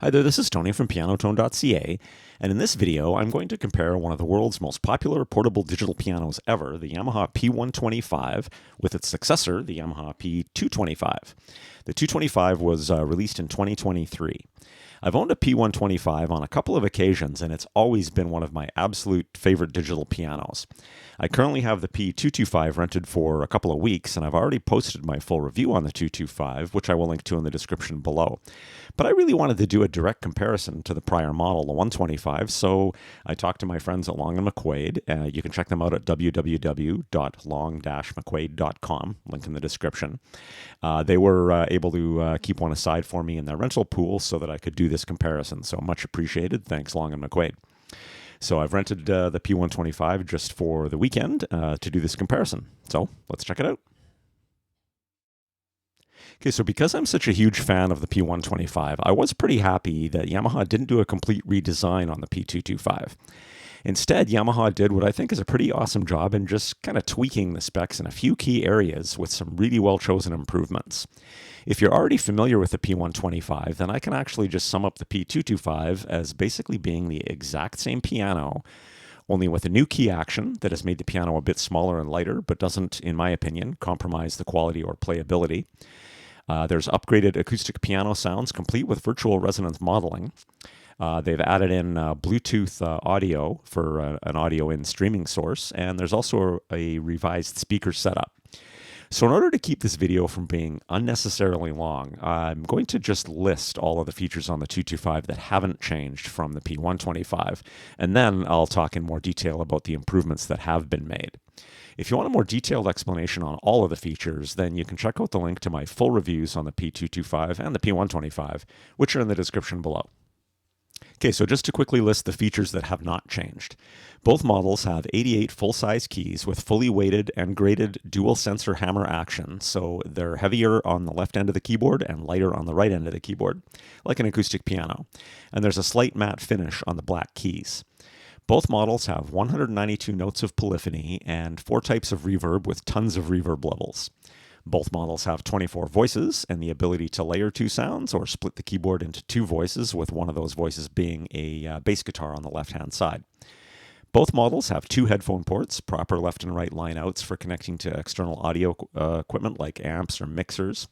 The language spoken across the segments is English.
Hi there, this is Tony from pianotone.ca, and in this video I'm going to compare one of the world's most popular portable digital pianos ever, the Yamaha P-125, with its successor, the Yamaha P-225. The 225 was released in 2023. I've owned a P-125 on a couple of occasions, and it's always been one of my absolute favorite digital pianos. I currently have the P-225 rented for a couple of weeks, and I've already posted my full review on the 225, which I will link to in the description below. But I really wanted to do a direct comparison to the prior model, the 125, so I talked to my friends at Long & McQuade. You can check them out at www.long-mcquade.com, link in the description. They were able to keep one aside for me in their rental pool so that I could do this comparison, so much appreciated. Thanks, Long & McQuade. So I've rented the P-125 just for the weekend to do this comparison. So let's check it out. Okay, so because I'm such a huge fan of the P-125, I was pretty happy that Yamaha didn't do a complete redesign on the P-225. Instead, Yamaha did what I think is a pretty awesome job in just kind of tweaking the specs in a few key areas with some really well-chosen improvements. If you're already familiar with the P-125, then I can actually just sum up the P-225 as basically being the exact same piano, only with a new key action that has made the piano a bit smaller and lighter, but doesn't, in my opinion, compromise the quality or playability. There's upgraded acoustic piano sounds complete with virtual resonance modeling. They've added in Bluetooth audio for an audio-in streaming source, and there's also a revised speaker setup. So in order to keep this video from being unnecessarily long, I'm going to just list all of the features on the 225 that haven't changed from the P-125, and then I'll talk in more detail about the improvements that have been made. If you want a more detailed explanation on all of the features, then you can check out the link to my full reviews on the P-225 and the P-125, which are in the description below. Okay, so just to quickly list the features that have not changed. Both models have 88 full-size keys with fully weighted and graded dual sensor hammer action, so they're heavier on the left end of the keyboard and lighter on the right end of the keyboard, like an acoustic piano. And there's a slight matte finish on the black keys. Both models have 192 notes of polyphony and 4 types of reverb with tons of reverb levels. Both models have 24 voices and the ability to layer 2 sounds or split the keyboard into 2 voices, with one of those voices being a bass guitar on the left-hand side. Both models have 2 headphone ports, proper left and right line outs for connecting to external audio equipment like amps or mixers.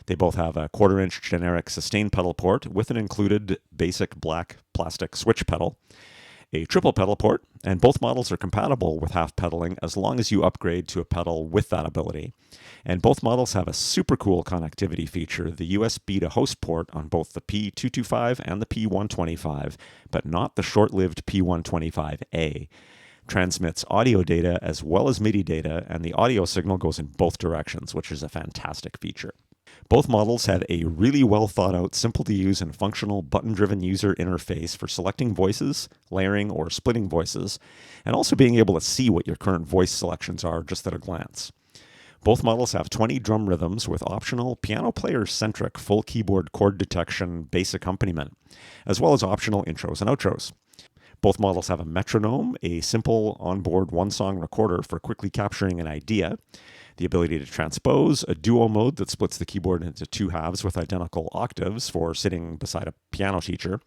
They both have a 1/4-inch generic sustain pedal port with an included basic black plastic switch pedal, a triple pedal port, and both models are compatible with half pedaling as long as you upgrade to a pedal with that ability. And both models have a super cool connectivity feature, the USB to host port on both the P-225 and the P-125, but not the short-lived P-125A. Transmits audio data as well as MIDI data, and the audio signal goes in both directions, which is a fantastic feature. Both models had a really well thought out, simple to use and functional button-driven user interface for selecting voices, layering or splitting voices, and also being able to see what your current voice selections are just at a glance. Both models have 20 drum rhythms with optional piano player-centric full keyboard chord detection bass accompaniment, as well as optional intros and outros. Both models have a metronome, a simple onboard one-song recorder for quickly capturing an idea, the ability to transpose, a duo mode that splits the keyboard into 2 halves with identical octaves for sitting beside a piano teacher,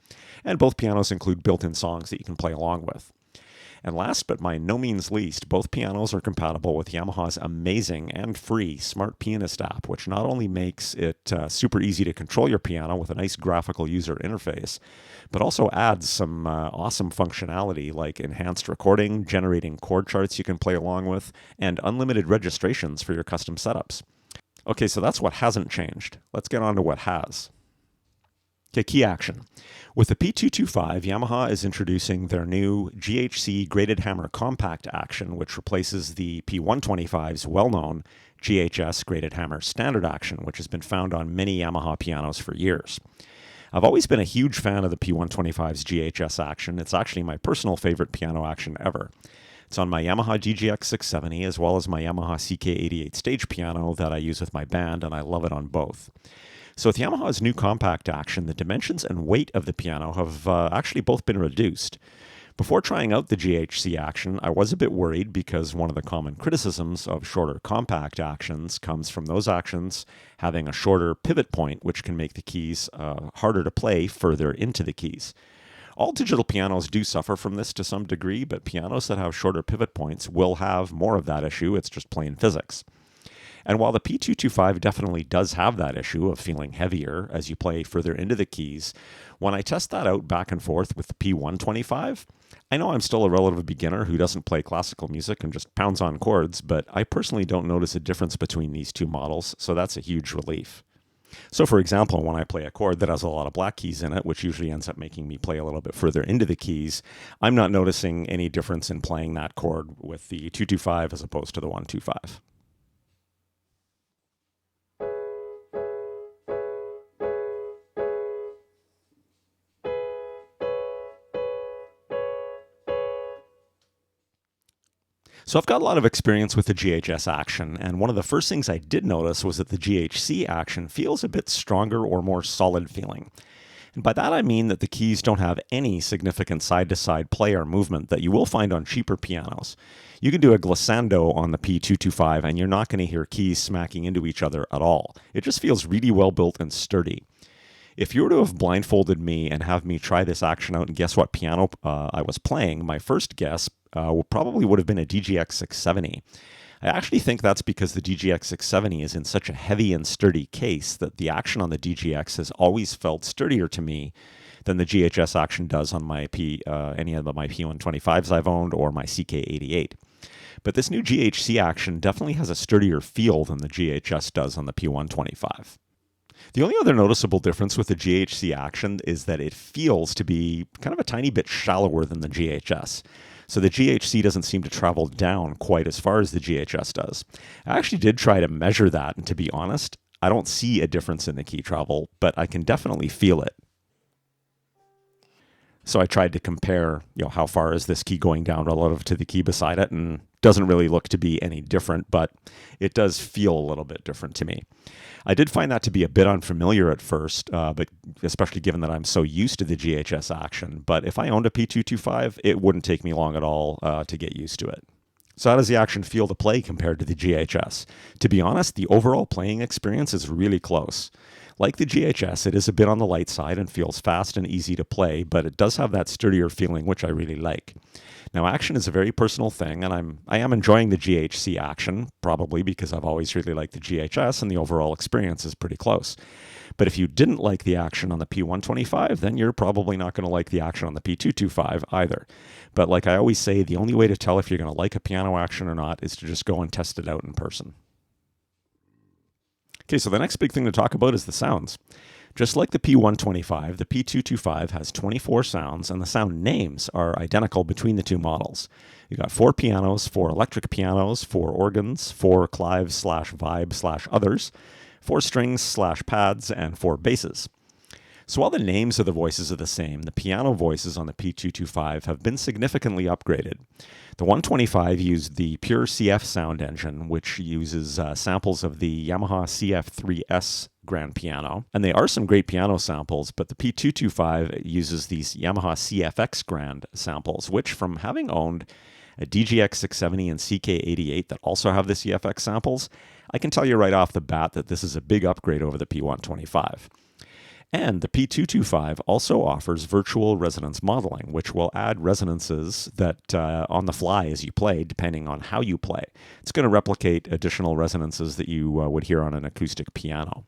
and both pianos include built-in songs that you can play along with. And last but by no means least, both pianos are compatible with Yamaha's amazing and free Smart Pianist app, which not only makes it super easy to control your piano with a nice graphical user interface, but also adds some awesome functionality like enhanced recording, generating chord charts you can play along with, and unlimited registrations for your custom setups. Okay, so that's what hasn't changed. Let's get on to what has. Okay, key action. With the P-225, Yamaha is introducing their new GHC graded hammer compact action, which replaces the P-125's well-known GHS graded hammer standard action, which has been found on many Yamaha pianos for years. I've always been a huge fan of the P-125's GHS action. It's actually my personal favorite piano action ever. It's on my Yamaha DGX 670 as well as my Yamaha CK88 stage piano that I use with my band, and I love it on both. So with Yamaha's new compact action, the dimensions and weight of the piano have actually both been reduced. Before trying out the GHC action, I was a bit worried because one of the common criticisms of shorter compact actions comes from those actions having a shorter pivot point, which can make the keys harder to play further into the keys. All digital pianos do suffer from this to some degree, but pianos that have shorter pivot points will have more of that issue. It's just plain physics. And while the P-225 definitely does have that issue of feeling heavier as you play further into the keys, when I test that out back and forth with the P-125, I know I'm still a relative beginner who doesn't play classical music and just pounds on chords, but I personally don't notice a difference between these two models, so that's a huge relief. So for example, when I play a chord that has a lot of black keys in it, which usually ends up making me play a little bit further into the keys, I'm not noticing any difference in playing that chord with the 225 as opposed to the 125. So I've got a lot of experience with the GHS action, and one of the first things I did notice was that the GHC action feels a bit stronger or more solid feeling. And by that I mean that the keys don't have any significant side-to-side play or movement that you will find on cheaper pianos. You can do a glissando on the P-225 and you're not going to hear keys smacking into each other at all. It just feels really well built and sturdy. If you were to have blindfolded me and have me try this action out and guess what piano I was playing, my first guess probably would have been a DGX 670. I actually think that's because the DGX 670 is in such a heavy and sturdy case that the action on the DGX has always felt sturdier to me than the GHS action does on my any of my P-125s I've owned or my CK88. But this new GHC action definitely has a sturdier feel than the GHS does on the P-125. The only other noticeable difference with the GHC action is that it feels to be kind of a tiny bit shallower than the GHS. So the GHC doesn't seem to travel down quite as far as the GHS does. I actually did try to measure that, and to be honest, I don't see a difference in the key travel, but I can definitely feel it. So I tried to compare, how far is this key going down relative to the key beside it, and doesn't really look to be any different, but it does feel a little bit different to me. I did find that to be a bit unfamiliar at first, but especially given that I'm so used to the GHS action. But if I owned a P-225, it wouldn't take me long at all to get used to it. So how does the action feel to play compared to the GHS? To be honest, the overall playing experience is really close. Like the GHS, it is a bit on the light side and feels fast and easy to play, but it does have that sturdier feeling, which I really like. Now, action is a very personal thing, and I am enjoying the GHC action, probably because I've always really liked the GHS, and the overall experience is pretty close. But if you didn't like the action on the P-125, then you're probably not going to like the action on the P-225 either. But like I always say, the only way to tell if you're going to like a piano action or not is to just go and test it out in person. Okay, so the next big thing to talk about is the sounds. Just like the P-125, the P-225 has 24 sounds, and the sound names are identical between the two models. You've got 4 pianos, 4 electric pianos, 4 organs, 4 Clive/Vibe/others, 4 strings/pads, and 4 basses. So while the names of the voices are the same, the piano voices on the P-225 have been significantly upgraded. The 125 used the pure CF sound engine, which uses samples of the Yamaha CFIIIS grand piano. And they are some great piano samples, but the P-225 uses these Yamaha CFX grand samples, which from having owned a DGX 670 and CK88 that also have the CFX samples, I can tell you right off the bat that this is a big upgrade over the P-125. And the P-225 also offers virtual resonance modeling, which will add resonances that on the fly as you play, depending on how you play. It's going to replicate additional resonances that you would hear on an acoustic piano.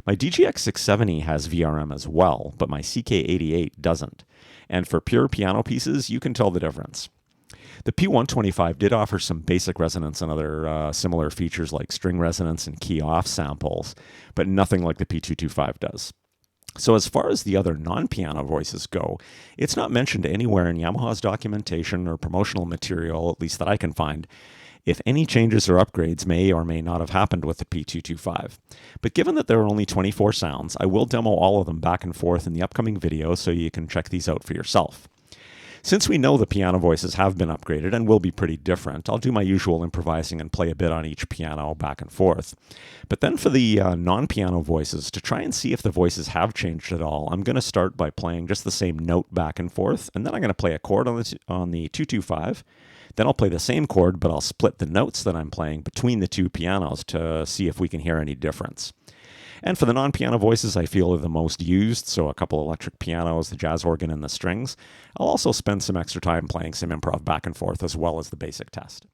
My DGX 670 has VRM as well, but my CK88 doesn't. And for pure piano pieces, you can tell the difference. The P-125 did offer some basic resonance and other similar features like string resonance and key off samples, but nothing like the P-225 does. So as far as the other non-piano voices go, it's not mentioned anywhere in Yamaha's documentation or promotional material, at least that I can find, if any changes or upgrades may or may not have happened with the P-225. But given that there are only 24 sounds, I will demo all of them back and forth in the upcoming video so you can check these out for yourself. Since we know the piano voices have been upgraded and will be pretty different, I'll do my usual improvising and play a bit on each piano back and forth. But then for the non-piano voices, to try and see if the voices have changed at all, I'm going to start by playing just the same note back and forth, and then I'm going to play a chord on the 225. Then I'll play the same chord, but I'll split the notes that I'm playing between the two pianos to see if we can hear any difference. And for the non-piano voices I feel are the most used, so a couple electric pianos, the jazz organ, and the strings, I'll also spend some extra time playing some improv back and forth as well as the basic test.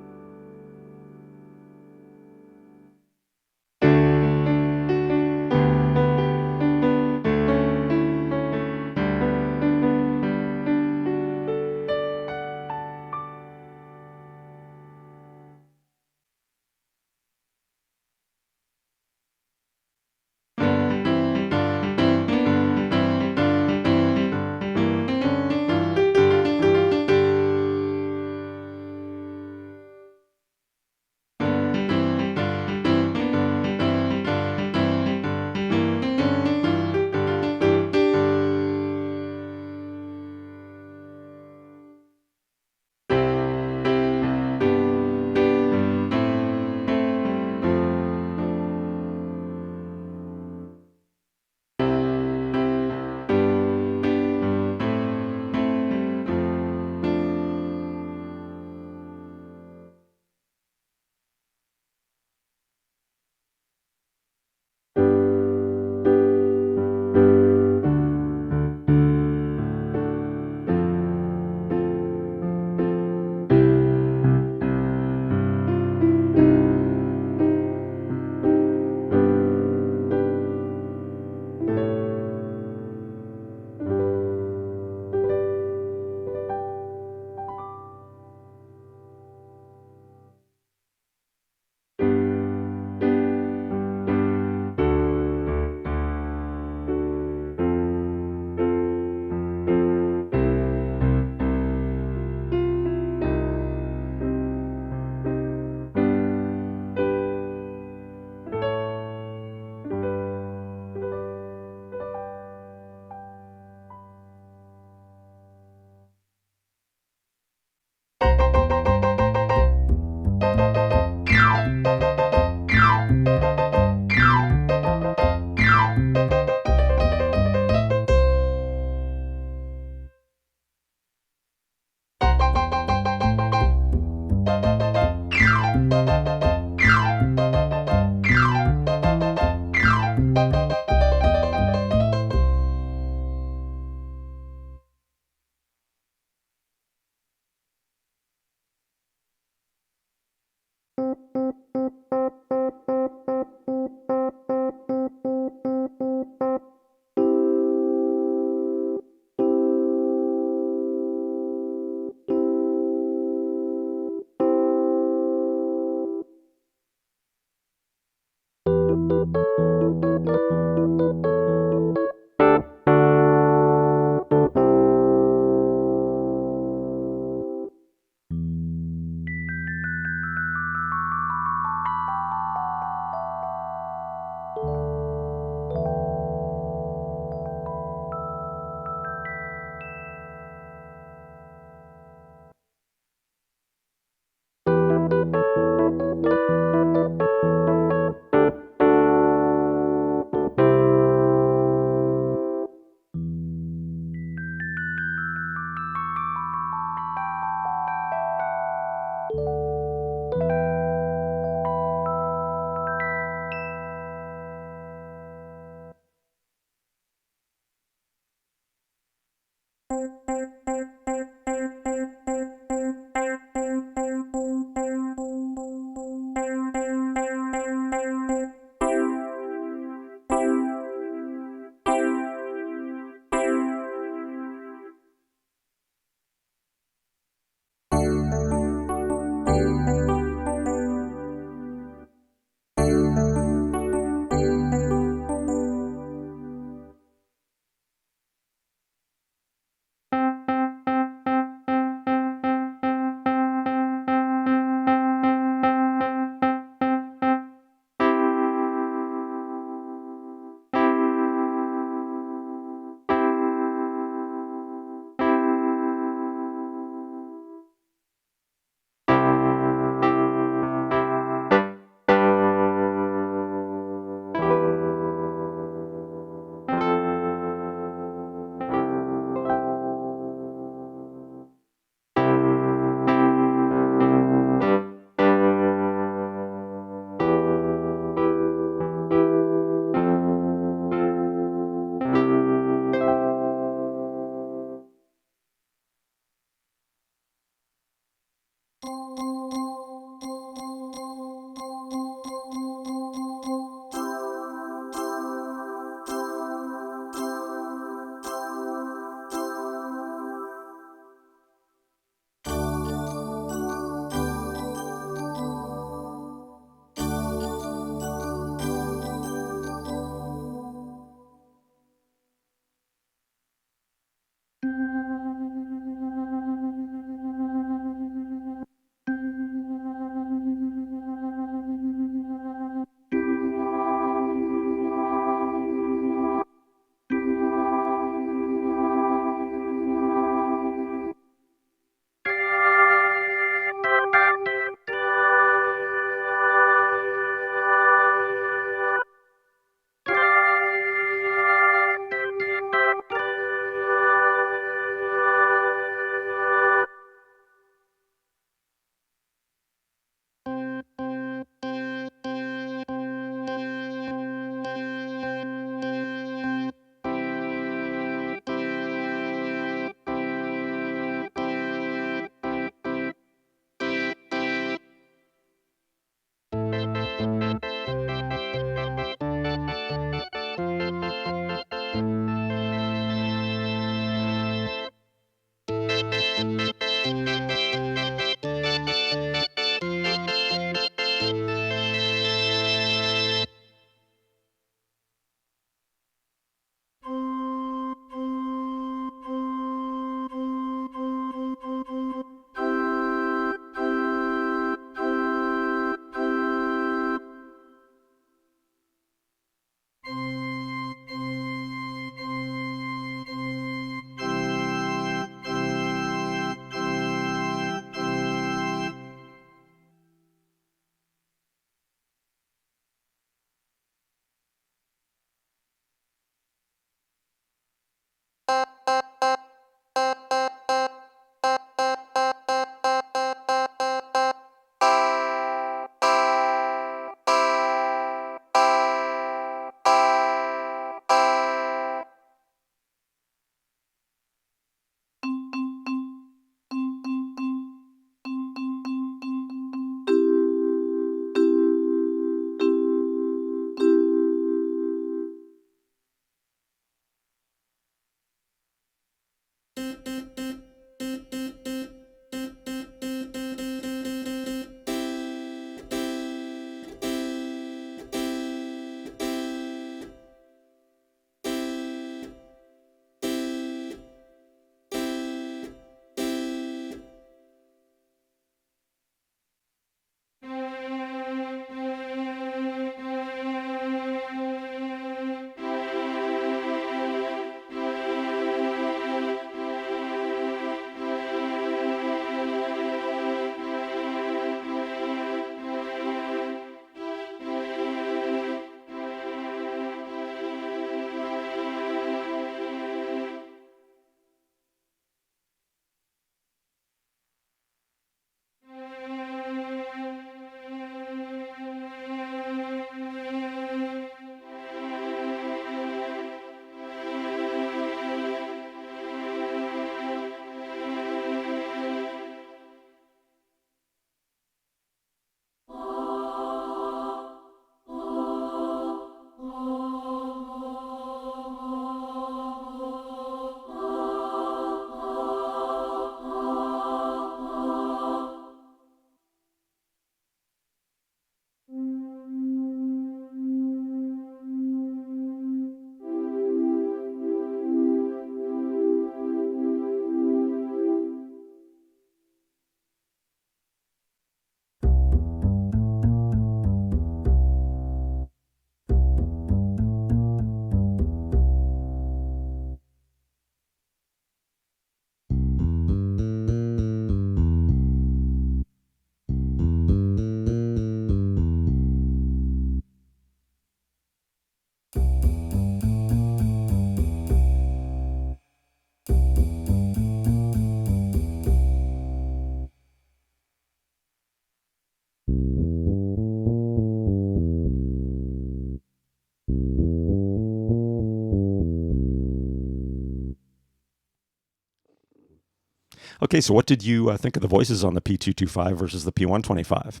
Okay, so what did you think of the voices on the P-225 versus the P-125?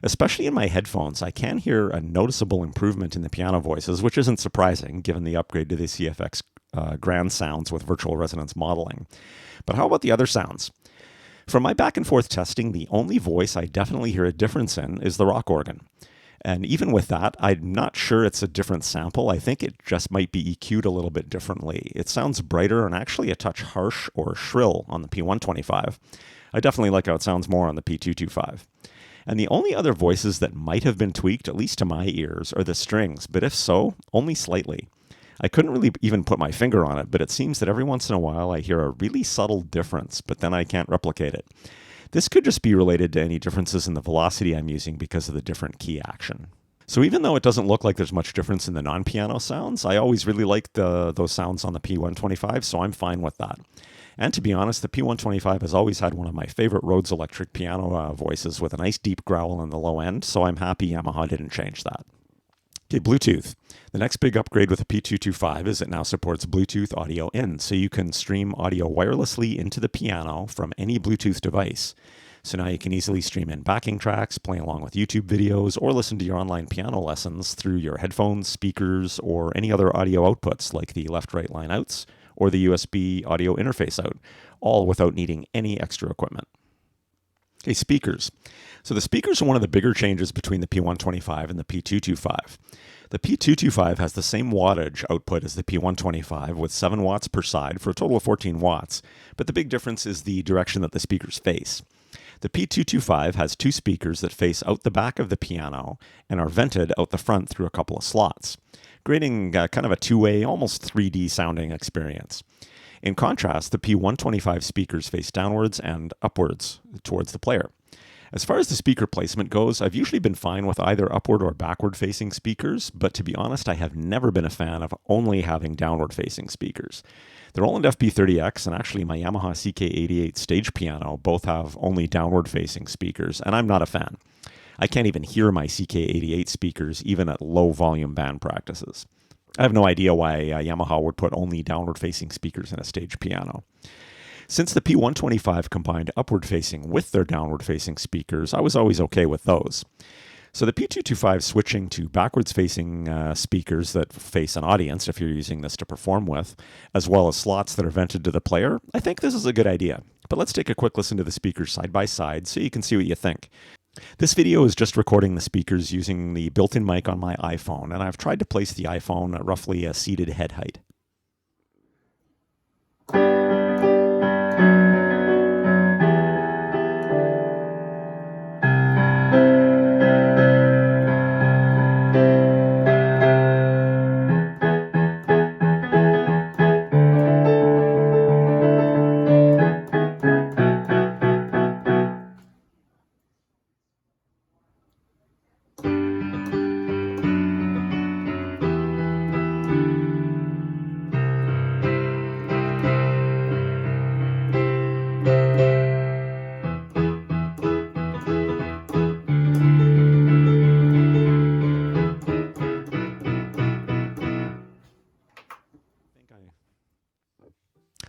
Especially in my headphones, I can hear a noticeable improvement in the piano voices, which isn't surprising given the upgrade to the CFX grand sounds with virtual resonance modeling. But how about the other sounds? From my back and forth testing, the only voice I definitely hear a difference in is the rock organ. And even with that, I'm not sure it's a different sample. I think it just might be EQ'd a little bit differently. It sounds brighter and actually a touch harsh or shrill on the P125. I definitely like how it sounds more on the P225. And the only other voices that might have been tweaked, at least to my ears, are the strings, but if so, only slightly. I couldn't really even put my finger on it, but it seems that every once in a while I hear a really subtle difference, but then I can't replicate it. This could just be related to any differences in the velocity I'm using because of the different key action. So even though it doesn't look like there's much difference in the non-piano sounds, I always really liked those sounds on the P125, so I'm fine with that. And to be honest, the P125 has always had one of my favorite Rhodes electric piano voices with a nice deep growl in the low end, so I'm happy Yamaha didn't change that. Okay, Bluetooth. The next big upgrade with the P225 is it now supports Bluetooth audio in, so you can stream audio wirelessly into the piano from any Bluetooth device. So now you can easily stream in backing tracks, play along with YouTube videos, or listen to your online piano lessons through your headphones, speakers, or any other audio outputs like the left-right line outs or the USB audio interface out, all without needing any extra equipment. Okay, speakers. So the speakers are one of the bigger changes between the P125 and the P225. The P225 has the same wattage output as the P125 with 7 watts per side for a total of 14 watts, but the big difference is the direction that the speakers face. The P225 has 2 speakers that face out the back of the piano and are vented out the front through a couple of slots, creating kind of a two-way, almost 3D sounding experience. In contrast, the P125 speakers face downwards and upwards towards the player. As far as the speaker placement goes, I've usually been fine with either upward or backward facing speakers, but to be honest, I have never been a fan of only having downward facing speakers. The Roland FP30X and actually my Yamaha CK88 stage piano both have only downward facing speakers, and I'm not a fan. I can't even hear my CK88 speakers even at low volume band practices. I have no idea why Yamaha would put only downward-facing speakers in a stage piano. Since the P125 combined upward-facing with their downward-facing speakers, I was always okay with those. So the P225 switching to backwards-facing speakers that face an audience, if you're using this to perform with, as well as slots that are vented to the player, I think this is a good idea. But let's take a quick listen to the speakers side by side so you can see what you think. This video is just recording the speakers using the built-in mic on my iPhone, and I've tried to place the iPhone at roughly a seated head height.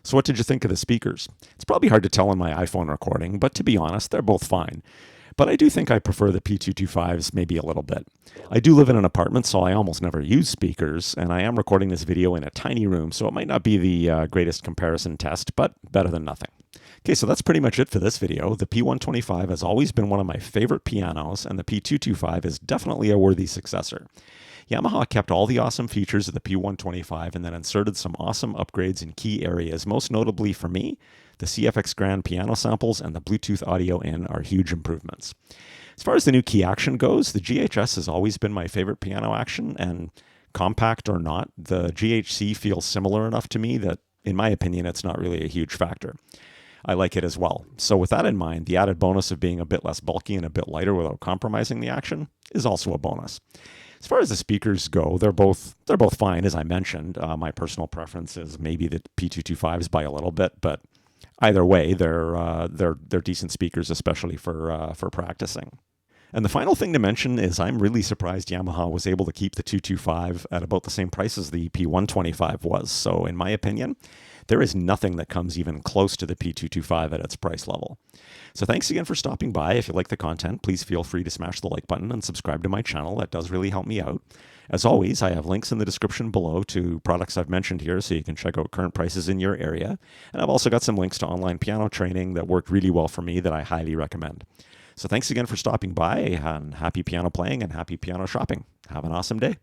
So what did you think of the speakers? It's probably hard to tell in my iPhone recording, but to be honest, they're both fine. But I do think I prefer the P225s maybe a little bit. I do live in an apartment, so I almost never use speakers, and I am recording this video in a tiny room, so it might not be the greatest comparison test, but better than nothing. Okay, so that's pretty much it for this video. The P125 has always been one of my favorite pianos, and the P225 is definitely a worthy successor. Yamaha kept all the awesome features of the P125 and then inserted some awesome upgrades in key areas. Most notably for me, the CFX Grand piano samples and the Bluetooth audio in are huge improvements. As far as the new key action goes, the GHS has always been my favorite piano action, and compact or not, the GHC feels similar enough to me that, in my opinion, it's not really a huge factor. I like it as well. So with that in mind, the added bonus of being a bit less bulky and a bit lighter without compromising the action is also a bonus. As far as the speakers go, they're both fine, as I mentioned. My personal preference is maybe the P225s by a little bit, but either way, they're decent speakers, especially for practicing. And the final thing to mention is I'm really surprised Yamaha was able to keep the 225 at about the same price as the P-125 was. So in my opinion, there is nothing that comes even close to the P-225 at its price level. So thanks again for stopping by. If you like the content, please feel free to smash the like button and subscribe to my channel. That does really help me out. As always, I have links in the description below to products I've mentioned here so you can check out current prices in your area. And I've also got some links to online piano training that worked really well for me that I highly recommend. So thanks again for stopping by, and happy piano playing and happy piano shopping. Have an awesome day.